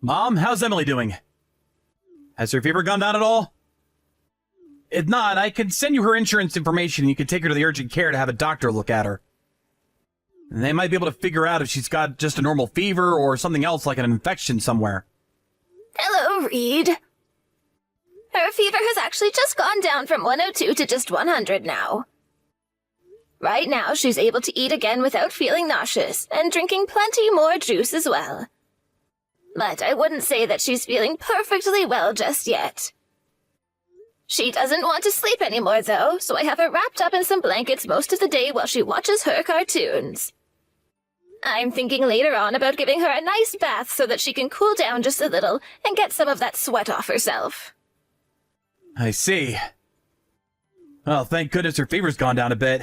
Mom, how's Emily doing? Has her fever gone down at all? If not, I could send you her insurance information and you could take her to the urgent care to have a doctor look at her. And they might be able to figure out if she's got just a normal fever or something else like an infection somewhere. Hello, Reed. Her fever has actually just gone down from 102 to just 100 now. Right now, she's able to eat again without feeling nauseous and drinking plenty more juice as well. But I wouldn't say that she's feeling perfectly well just yet. She doesn't want to sleep anymore, though, so I have her wrapped up in some blankets most of the day while she watches her cartoons. I'm thinking later on about giving her a nice bath so that she can cool down just a little and get some of that sweat off herself. I see. Well, thank goodness her fever's gone down a bit.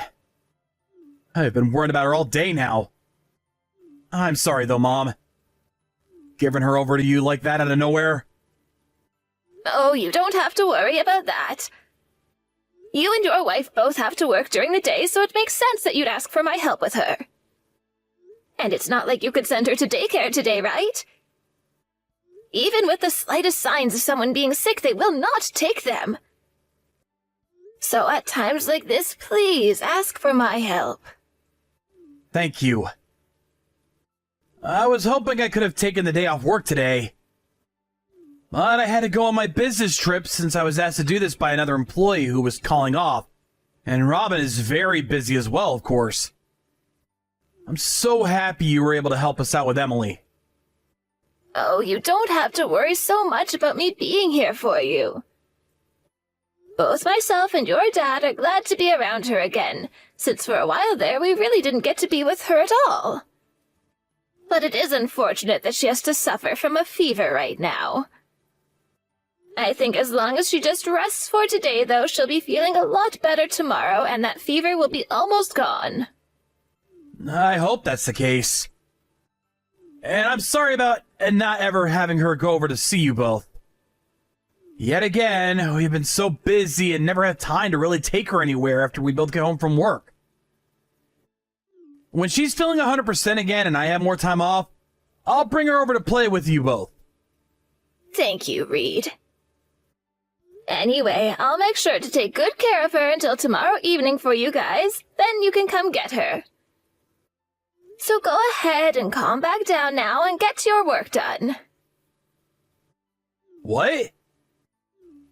I've been worried about her all day now. I'm sorry, though, Mom. Giving her over to you like that out of nowhere? Oh, you don't have to worry about that. You and your wife both have to work during the day, so it makes sense that you'd ask for my help with her. And it's not like you could send her to daycare today, right? Even with the slightest signs of someone being sick, they will not take them. So at times like this, please ask for my help. Thank you. I was hoping I could have taken the day off work today. But I had to go on my business trip since I was asked to do this by another employee who was calling off. And Robin is very busy as well, of course. I'm so happy you were able to help us out with Emily. Oh, you don't have to worry so much about me being here for you. Both myself and your dad are glad to be around her again, since for a while there we really didn't get to be with her at all. But it is unfortunate that she has to suffer from a fever right now. I think as long as she just rests for today, though, she'll be feeling a lot better tomorrow, and that fever will be almost gone. I hope that's the case. And I'm sorry about not ever having her go over to see you both. Yet again, we've been so busy and never had time to really take her anywhere after we both get home from work. When she's feeling 100% again and I have more time off, I'll bring her over to play with you both. Thank you, Reed. Anyway, I'll make sure to take good care of her until tomorrow evening for you guys. Then you can come get her. So go ahead and calm back down now and get your work done. What?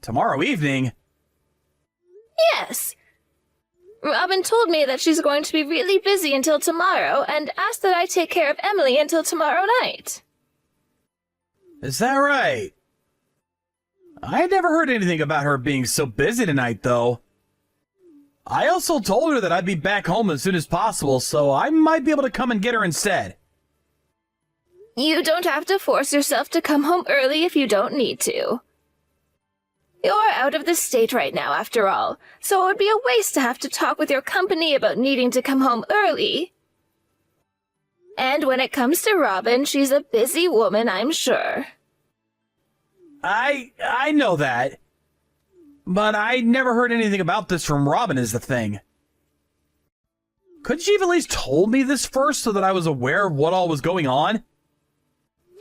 Tomorrow evening? Yes. Robin told me that she's going to be really busy until tomorrow and asked that I take care of Emily until tomorrow night. Is that right? I never heard anything about her being so busy tonight, though. I also told her that I'd be back home as soon as possible, so I might be able to come and get her instead. You don't have to force yourself to come home early if you don't need to. You're out of the state right now, after all, so it would be a waste to have to talk with your company about needing to come home early. And when it comes to Robin, she's a busy woman, I'm sure. I know that. But I never heard anything about this from Robin is the thing. Couldn't you have at least told me this first so that I was aware of what all was going on?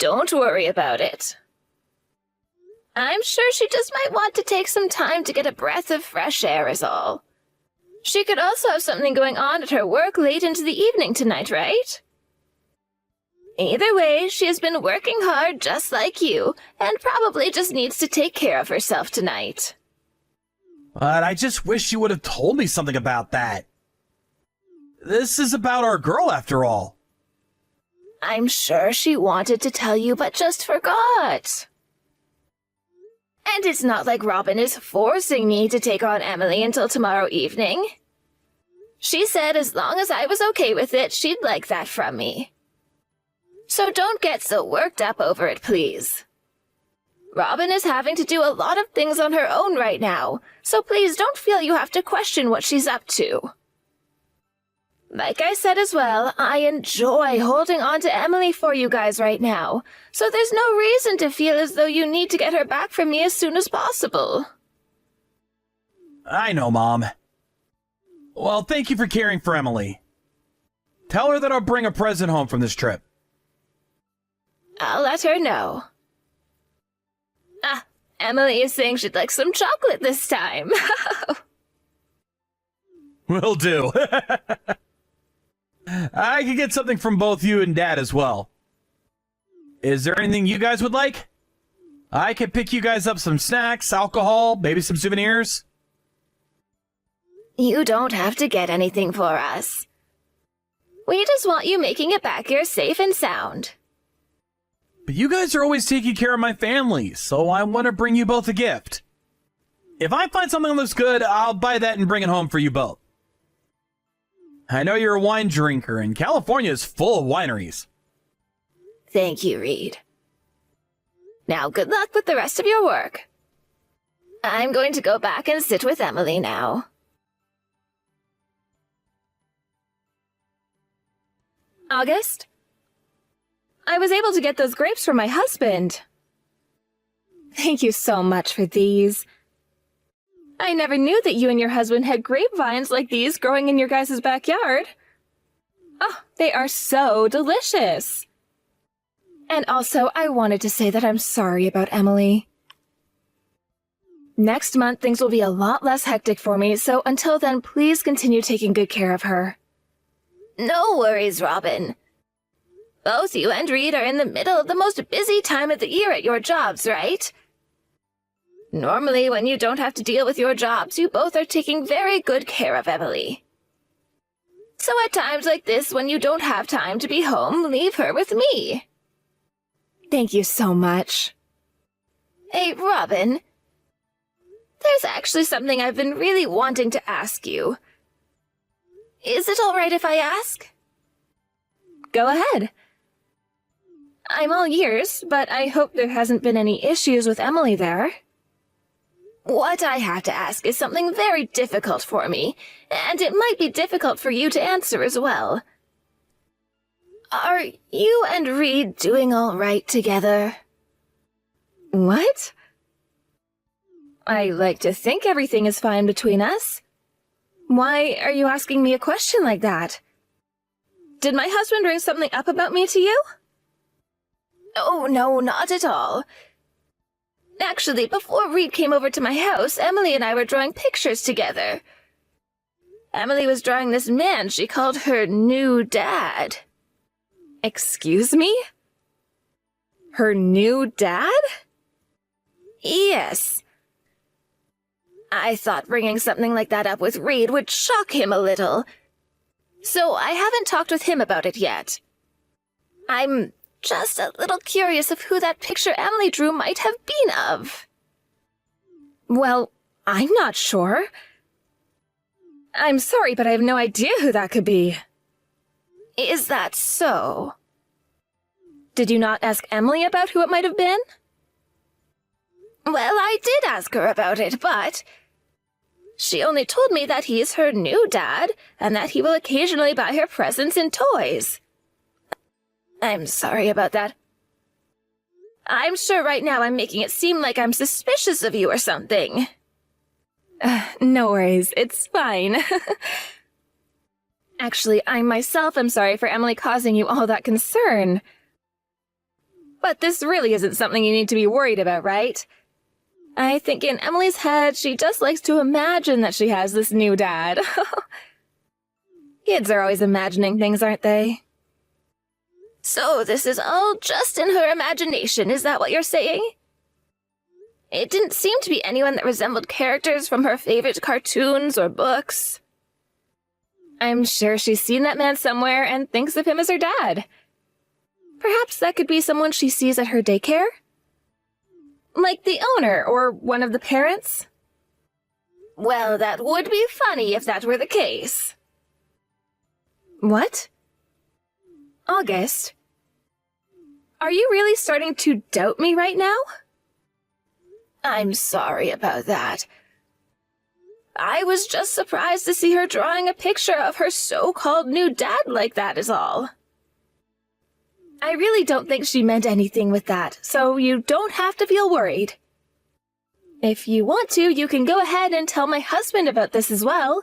Don't worry about it. I'm sure she just might want to take some time to get a breath of fresh air is all. She could also have something going on at her work late into the evening tonight, right? Either way, she has been working hard just like you, and probably just needs to take care of herself tonight. But I just wish you would have told me something about that. This is about our girl, after all. I'm sure she wanted to tell you, but just forgot. And it's not like Robin is forcing me to take on Emily until tomorrow evening. She said as long as I was okay with it, she'd like that from me. So don't get so worked up over it, please. Robin is having to do a lot of things on her own right now, so please don't feel you have to question what she's up to. Like I said as well, I enjoy holding on to Emily for you guys right now, so there's no reason to feel as though you need to get her back from me as soon as possible. I know, Mom. Well, thank you for caring for Emily. Tell her that I'll bring a present home from this trip. I'll let her know. Emily is saying she'd like some chocolate this time. Will do. I could get something from both you and Dad as well. Is there anything you guys would like? I could pick you guys up some snacks, alcohol, maybe some souvenirs. You don't have to get anything for us. We just want you making it back here safe and sound. But you guys are always taking care of my family, so I want to bring you both a gift. If I find something that looks good, I'll buy that and bring it home for you both. I know you're a wine drinker, and California is full of wineries. Thank you, Reed. Now, good luck with the rest of your work. I'm going to go back and sit with Emily now. August? I was able to get those grapes for my husband. Thank you so much for these. I never knew that you and your husband had grapevines like these growing in your guys' backyard. Oh, they are so delicious. And also, I wanted to say that I'm sorry about Emily. Next month, things will be a lot less hectic for me, so until then, please continue taking good care of her. No worries, Robin. Both you and Reed are in the middle of the most busy time of the year at your jobs, right? Normally, when you don't have to deal with your jobs, you both are taking very good care of Emily. So at times like this, when you don't have time to be home, leave her with me. Thank you so much. Hey, Robin. There's actually something I've been really wanting to ask you. Is it all right if I ask? Go ahead. I'm all ears, but I hope there hasn't been any issues with Emily there. What I have to ask is something very difficult for me, and it might be difficult for you to answer as well. Are you and Reed doing all right together? What? I like to think everything is fine between us. Why are you asking me a question like that? Did my husband bring something up about me to you? Oh, no, not at all. Actually, before Reed came over to my house, Emily and I were drawing pictures together. Emily was drawing this man she called her new dad. Excuse me? Her new dad? Yes. I thought bringing something like that up with Reed would shock him a little. So I haven't talked with him about it yet. I'm just a little curious of who that picture Emily drew might have been of. Well, I'm not sure. I'm sorry, but I have no idea who that could be. Is that so? Did you not ask Emily about who it might have been? Well, I did ask her about it, but she only told me that he's her new dad and that he will occasionally buy her presents and toys. I'm sorry about that. I'm sure right now I'm making it seem like I'm suspicious of you or something. No worries, it's fine. Actually, I myself am sorry for Emily causing you all that concern. But this really isn't something you need to be worried about, right? I think in Emily's head, she just likes to imagine that she has this new dad. Kids are always imagining things, aren't they? So this is all just in her imagination, is that what you're saying? It didn't seem to be anyone that resembled characters from her favorite cartoons or books. I'm sure she's seen that man somewhere and thinks of him as her dad. Perhaps that could be someone she sees at her daycare? Like the owner or one of the parents? Well, that would be funny if that were the case. What? August? Are you really starting to doubt me right now? I'm sorry about that. I was just surprised to see her drawing a picture of her so-called new dad like that is all. I really don't think she meant anything with that, so you don't have to feel worried. If you want to, you can go ahead and tell my husband about this as well.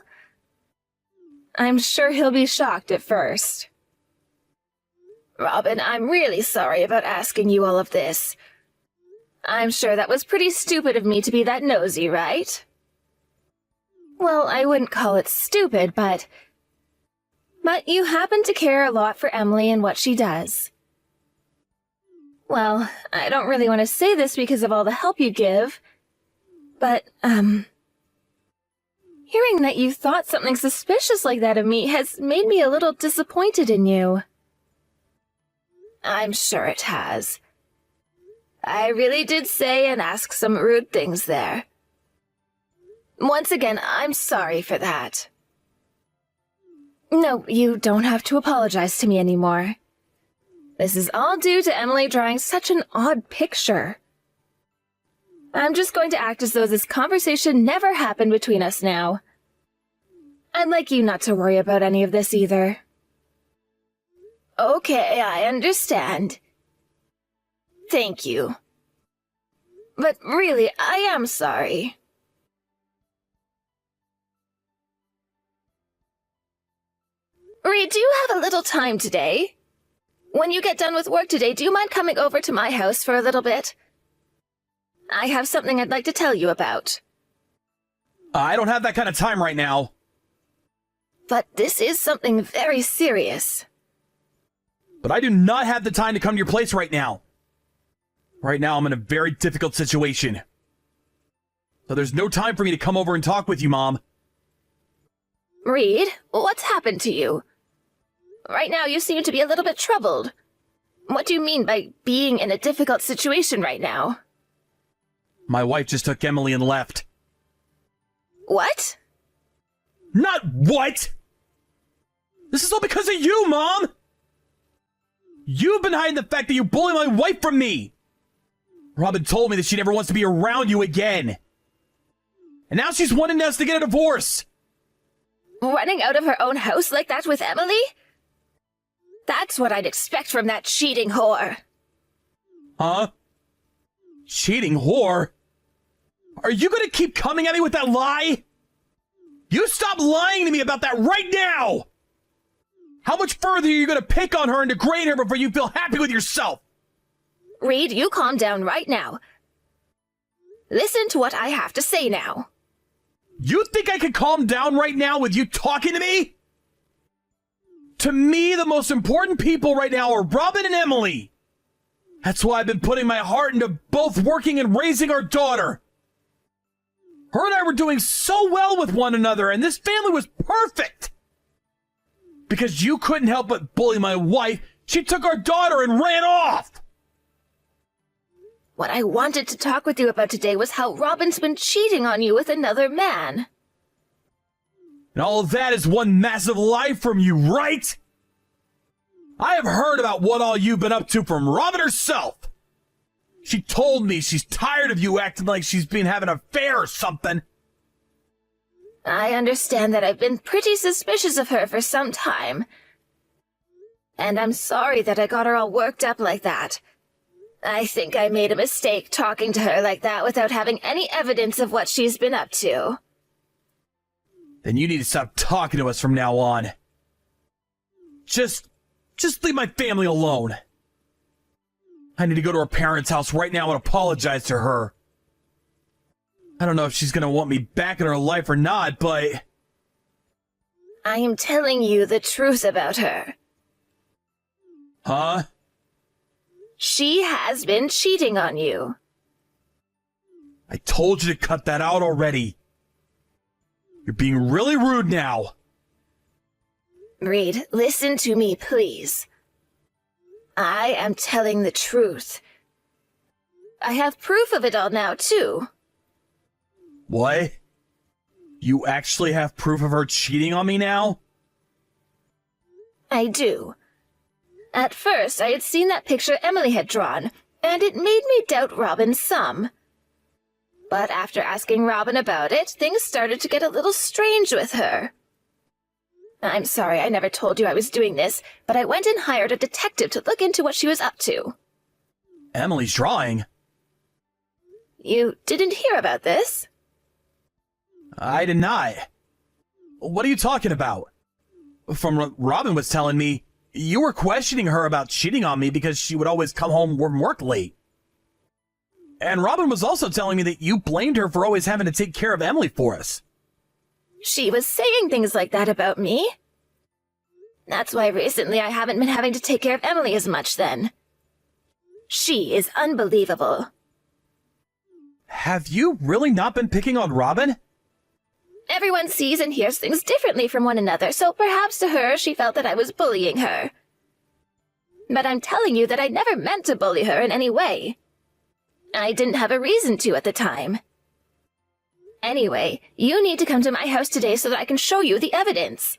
I'm sure he'll be shocked at first. Robin, I'm really sorry about asking you all of this. I'm sure that was pretty stupid of me to be that nosy, right? Well, I wouldn't call it stupid, but you happen to care a lot for Emily and what she does. Well, I don't really want to say this because of all the help you give, but, hearing that you thought something suspicious like that of me has made me a little disappointed in you. I'm sure it has. I really did say and ask some rude things there. Once again, I'm sorry for that. No, you don't have to apologize to me anymore. This is all due to Emily drawing such an odd picture. I'm just going to act as though this conversation never happened between us now. I'd like you not to worry about any of this either. Okay, I understand. Thank you. But really, I am sorry. Reed, do you have a little time today? When you get done with work today, do you mind coming over to my house for a little bit? I have something I'd like to tell you about. I don't have that kind of time right now. But this is something very serious. But I do not have the time to come to your place right now. Right now, I'm in a very difficult situation. So there's no time for me to come over and talk with you, Mom. Reed, what's happened to you? Right now, you seem to be a little bit troubled. What do you mean by being in a difficult situation right now? My wife just took Emily and left. What? Not what! This is all because of you, Mom! You've been hiding the fact that you bully my wife from me! Robin told me that she never wants to be around you again. And now she's wanting us to get a divorce! Running out of her own house like that with Emily? That's what I'd expect from that cheating whore. Huh? Cheating whore? Are you gonna keep coming at me with that lie? You stop lying to me about that right now! How much further are you gonna pick on her and degrade her before you feel happy with yourself? Reed, you calm down right now. Listen to what I have to say now. You think I can calm down right now with you talking to me? To me, the most important people right now are Robin and Emily. That's why I've been putting my heart into both working and raising our daughter. Her and I were doing so well with one another, and this family was perfect. Because you couldn't help but bully my wife, she took our daughter and ran off. What I wanted to talk with you about today was how Robin's been cheating on you with another man. And all of that is one massive lie from you, right? I have heard about what all you've been up to from Robin herself. She told me she's tired of you acting like she's been having an affair or something. I understand that I've been pretty suspicious of her for some time. And I'm sorry that I got her all worked up like that. I think I made a mistake talking to her like that without having any evidence of what she's been up to. Then you need to stop talking to us from now on. Just leave my family alone. I need to go to her parents' house right now and apologize to her. I don't know if she's gonna want me back in her life or not, but... I am telling you the truth about her. Huh? She has been cheating on you. I told you to cut that out already. You're being really rude now. Reed, listen to me, please. I am telling the truth. I have proof of it all now, too. What? You actually have proof of her cheating on me now? I do. At first, I had seen that picture Emily had drawn, and it made me doubt Robin some. But after asking Robin about it, things started to get a little strange with her. I'm sorry I never told you I was doing this, but I went and hired a detective to look into what she was up to. Emily's drawing? You didn't hear about this? I did not. What are you talking about? From what Robin was telling me, you were questioning her about cheating on me because she would always come home from work late. And Robin was also telling me that you blamed her for always having to take care of Emily for us. She was saying things like that about me. That's why recently I haven't been having to take care of Emily as much then. She is unbelievable. Have you really not been picking on Robin? Everyone sees and hears things differently from one another, so perhaps to her she felt that I was bullying her. But I'm telling you that I never meant to bully her in any way. I didn't have a reason to at the time. Anyway, you need to come to my house today so that I can show you the evidence.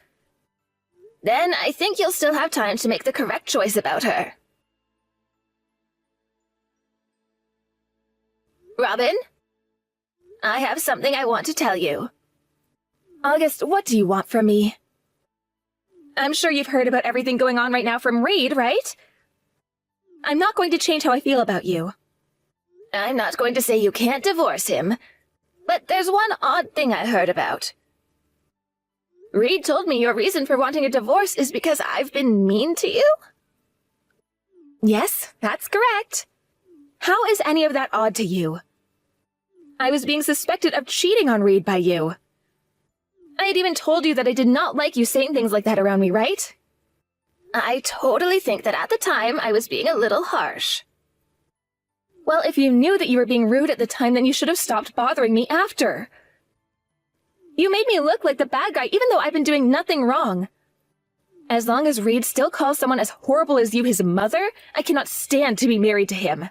Then I think you'll still have time to make the correct choice about her. Robin? I have something I want to tell you. August, what do you want from me? I'm sure you've heard about everything going on right now from Reed, right? I'm not going to change how I feel about you. I'm not going to say you can't divorce him, but there's one odd thing I heard about. Reed told me your reason for wanting a divorce is because I've been mean to you? Yes, that's correct. How is any of that odd to you? I was being suspected of cheating on Reed by you. I had even told you that I did not like you saying things like that around me, right? I totally think that at the time I was being a little harsh. Well, if you knew that you were being rude at the time, then you should have stopped bothering me after. You made me look like the bad guy even though I've been doing nothing wrong. As long as Reed still calls someone as horrible as you his mother, I cannot stand to be married to him.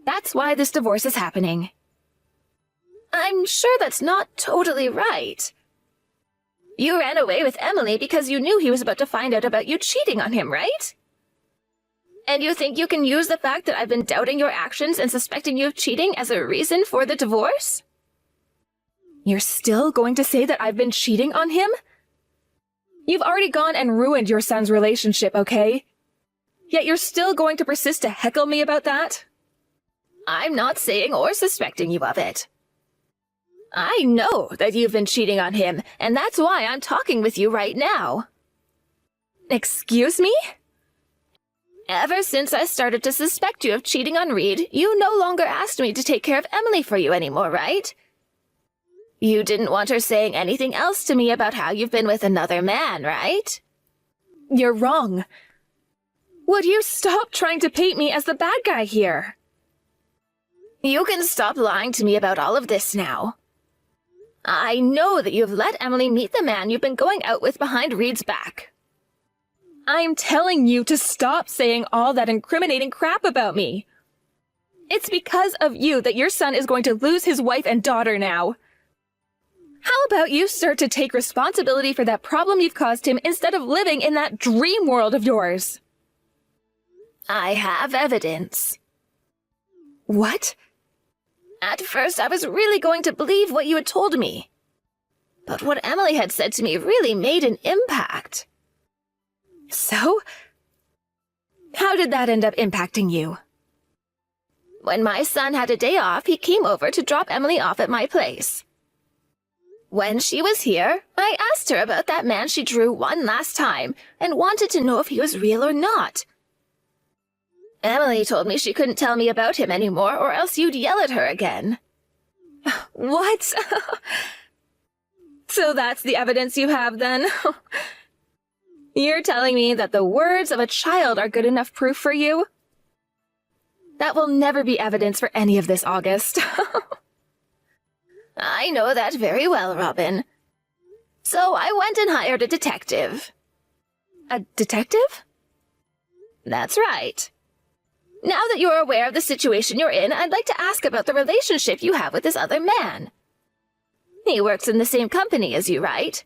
That's why this divorce is happening. I'm sure that's not totally right. You ran away with Emily because you knew he was about to find out about you cheating on him, right? And you think you can use the fact that I've been doubting your actions and suspecting you of cheating as a reason for the divorce? You're still going to say that I've been cheating on him? You've already gone and ruined your son's relationship, okay? Yet you're still going to persist to heckle me about that? I'm not saying or suspecting you of it. I know that you've been cheating on him, and that's why I'm talking with you right now. Excuse me? Ever since I started to suspect you of cheating on Reed, you no longer asked me to take care of Emily for you anymore, right? You didn't want her saying anything else to me about how you've been with another man, right? You're wrong. Would you stop trying to paint me as the bad guy here? You can stop lying to me about all of this now. I know that you've let Emily meet the man you've been going out with behind Reed's back. I'm telling you to stop saying all that incriminating crap about me. It's because of you that your son is going to lose his wife and daughter now. How about you start to take responsibility for that problem you've caused him instead of living in that dream world of yours? I have evidence. What? At first, I was really going to believe what you had told me. But what Emily had said to me really made an impact. So? How did that end up impacting you? When my son had a day off, he came over to drop Emily off at my place. When she was here, I asked her about that man she drew one last time and wanted to know if he was real or not. Emily told me she couldn't tell me about him anymore or else you'd yell at her again. What? So that's the evidence you have then? You're telling me that the words of a child are good enough proof for you? That will never be evidence for any of this, August. I know that very well, Robin. So I went and hired a detective. A detective? That's right. Now that you're aware of the situation you're in, I'd like to ask about the relationship you have with this other man. He works in the same company as you, right?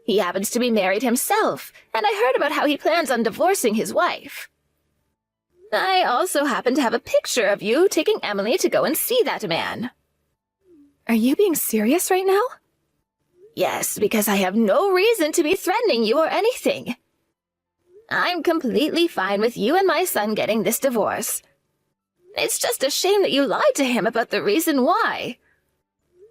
He happens to be married himself, and I heard about how he plans on divorcing his wife. I also happen to have a picture of you taking Emily to go and see that man. Are you being serious right now? Yes, because I have no reason to be threatening you or anything. I'm completely fine with you and my son getting this divorce. It's just a shame that you lied to him about the reason why.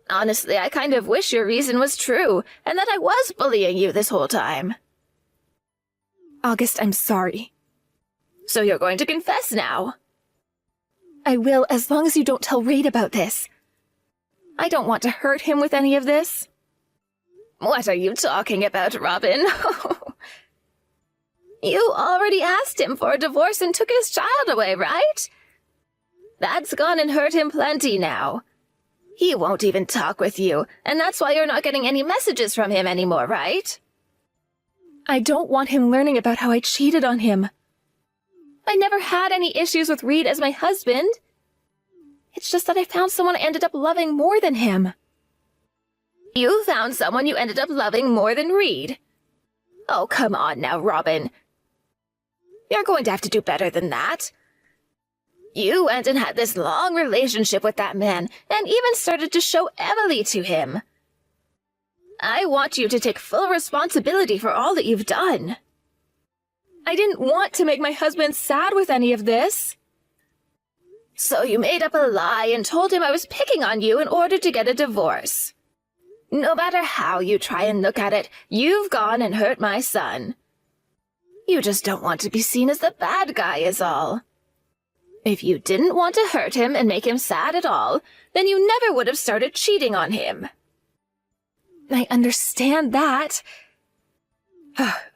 Honestly, I kind of wish your reason was true, and that I was bullying you this whole time. August, I'm sorry. So you're going to confess now? I will, as long as you don't tell Reed about this. I don't want to hurt him with any of this. What are you talking about, Robin? You already asked him for a divorce and took his child away, right? That's gone and hurt him plenty now. He won't even talk with you, and that's why you're not getting any messages from him anymore, right? I don't want him learning about how I cheated on him. I never had any issues with Reed as my husband. It's just that I found someone I ended up loving more than him. You found someone you ended up loving more than Reed? Oh, come on now, Robin. You're going to have to do better than that. You went and had this long relationship with that man, and even started to show Emily to him. I want you to take full responsibility for all that you've done. I didn't want to make my husband sad with any of this. So you made up a lie and told him I was picking on you in order to get a divorce. No matter how you try and look at it, you've gone and hurt my son. You just don't want to be seen as the bad guy is all. If you didn't want to hurt him and make him sad at all, then you never would have started cheating on him. I understand that.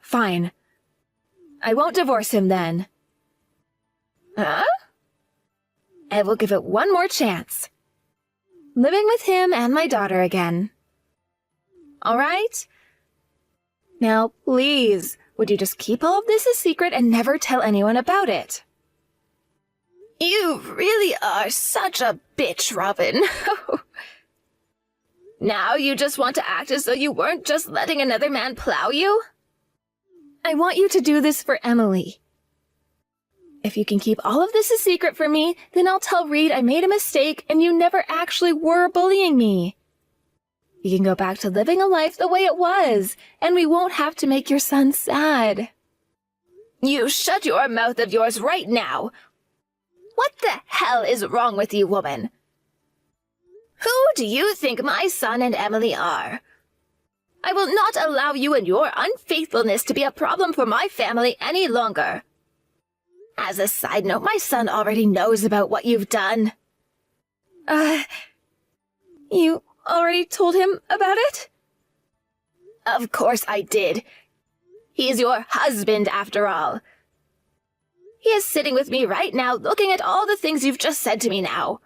Fine. I won't divorce him then. Huh? I will give it one more chance. Living with him and my daughter again. All right? Now, please, would you just keep all of this a secret and never tell anyone about it? You really are such a bitch, Robin. Now you just want to act as though you weren't just letting another man plow you? I want you to do this for Emily. If you can keep all of this a secret from me, then I'll tell Reed I made a mistake and you never actually were bullying me. You can go back to living a life the way it was, and we won't have to make your son sad. You shut your mouth of yours right now. What the hell is wrong with you, woman? Who do you think my son and Emily are? I will not allow you and your unfaithfulness to be a problem for my family any longer. As a side note, my son already knows about what you've done. You already told him about it? Of course I did. He's your husband, after all. He is sitting with me right now, looking at all the things you've just said to me now.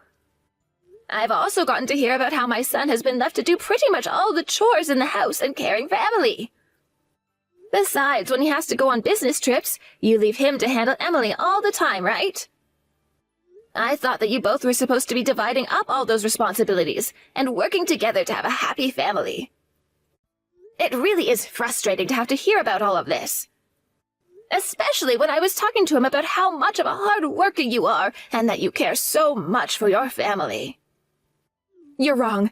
I've also gotten to hear about how my son has been left to do pretty much all the chores in the house and caring for Emily. Besides, when he has to go on business trips, you leave him to handle Emily all the time, right? I thought that you both were supposed to be dividing up all those responsibilities and working together to have a happy family. It really is frustrating to have to hear about all of this. Especially when I was talking to him about how much of a hard worker you are and that you care so much for your family. You're wrong.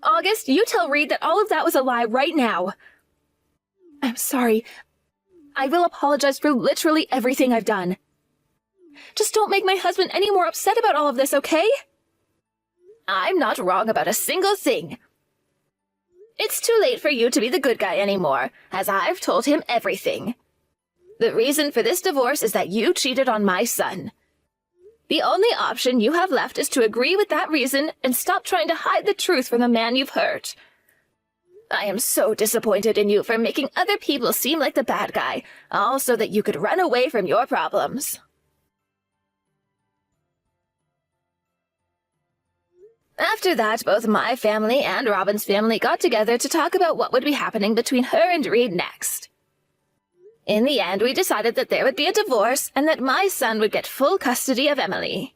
August, you tell Reed that all of that was a lie right now. I'm sorry. I will apologize for literally everything I've done. Just don't make my husband any more upset about all of this, okay? I'm not wrong about a single thing. It's too late for you to be the good guy anymore, as I've told him everything. The reason for this divorce is that you cheated on my son. The only option you have left is to agree with that reason and stop trying to hide the truth from the man you've hurt. I am so disappointed in you for making other people seem like the bad guy, all so that you could run away from your problems. After that, both my family and Robin's family got together to talk about what would be happening between her and Reed next. In the end, we decided that there would be a divorce and that my son would get full custody of Emily.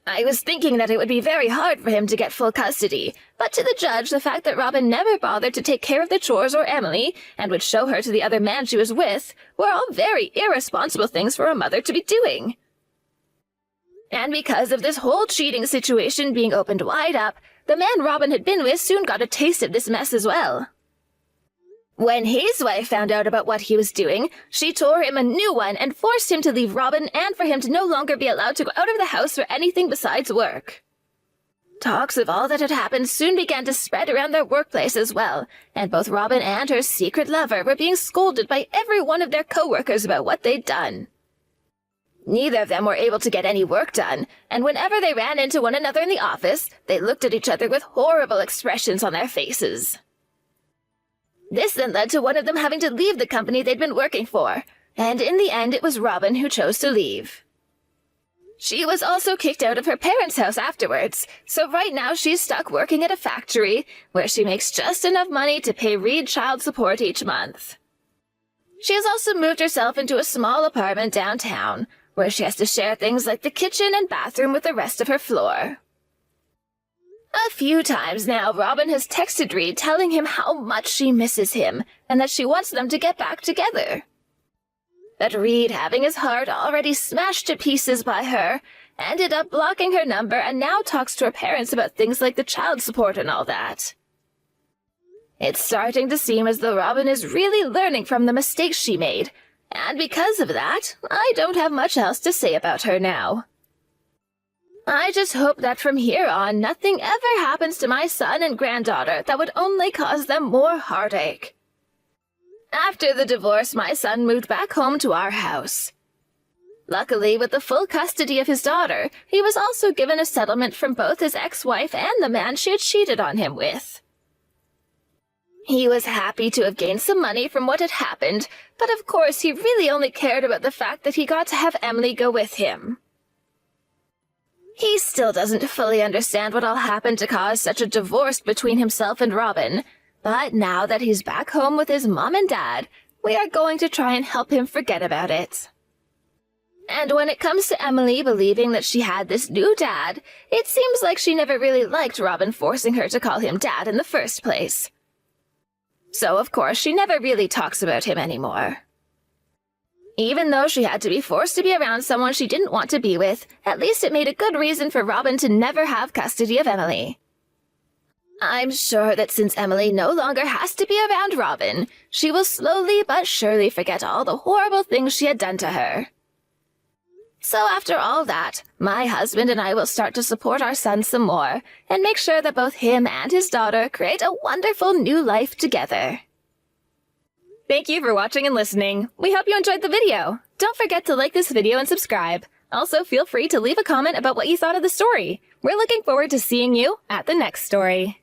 I was thinking that it would be very hard for him to get full custody, but to the judge, the fact that Robin never bothered to take care of the chores or Emily and would show her to the other man she was with were all very irresponsible things for a mother to be doing. And because of this whole cheating situation being opened wide up, the man Robin had been with soon got a taste of this mess as well. When his wife found out about what he was doing, she tore him a new one and forced him to leave Robin and for him to no longer be allowed to go out of the house for anything besides work. Talks of all that had happened soon began to spread around their workplace as well, and both Robin and her secret lover were being scolded by every one of their co-workers about what they'd done. Neither of them were able to get any work done, and whenever they ran into one another in the office, they looked at each other with horrible expressions on their faces. This then led to one of them having to leave the company they'd been working for, and in the end it was Robin who chose to leave. She was also kicked out of her parents' house afterwards, so right now she's stuck working at a factory where she makes just enough money to pay Reed child support each month. She has also moved herself into a small apartment downtown, where she has to share things like the kitchen and bathroom with the rest of her floor. A few times now, Robin has texted Reed telling him how much she misses him and that she wants them to get back together. But Reed, having his heart already smashed to pieces by her, ended up blocking her number and now talks to her parents about things like the child support and all that. It's starting to seem as though Robin is really learning from the mistakes she made, and because of that, I don't have much else to say about her now. I just hope that from here on, nothing ever happens to my son and granddaughter that would only cause them more heartache. After the divorce, my son moved back home to our house. Luckily, with the full custody of his daughter, he was also given a settlement from both his ex-wife and the man she had cheated on him with. He was happy to have gained some money from what had happened, but of course he really only cared about the fact that he got to have Emily go with him. He still doesn't fully understand what all happened to cause such a divorce between himself and Robin, but now that he's back home with his mom and dad, we are going to try and help him forget about it. And when it comes to Emily believing that she had this new dad, it seems like she never really liked Robin forcing her to call him dad in the first place. So, of course, she never really talks about him anymore. Even though she had to be forced to be around someone she didn't want to be with, at least it made a good reason for Robin to never have custody of Emily. I'm sure that since Emily no longer has to be around Robin, she will slowly but surely forget all the horrible things she had done to her. So after all that, my husband and I will start to support our son some more and make sure that both him and his daughter create a wonderful new life together. Thank you for watching and listening. We hope you enjoyed the video. Don't forget to like this video and subscribe. Also, feel free to leave a comment about what you thought of the story. We're looking forward to seeing you at the next story.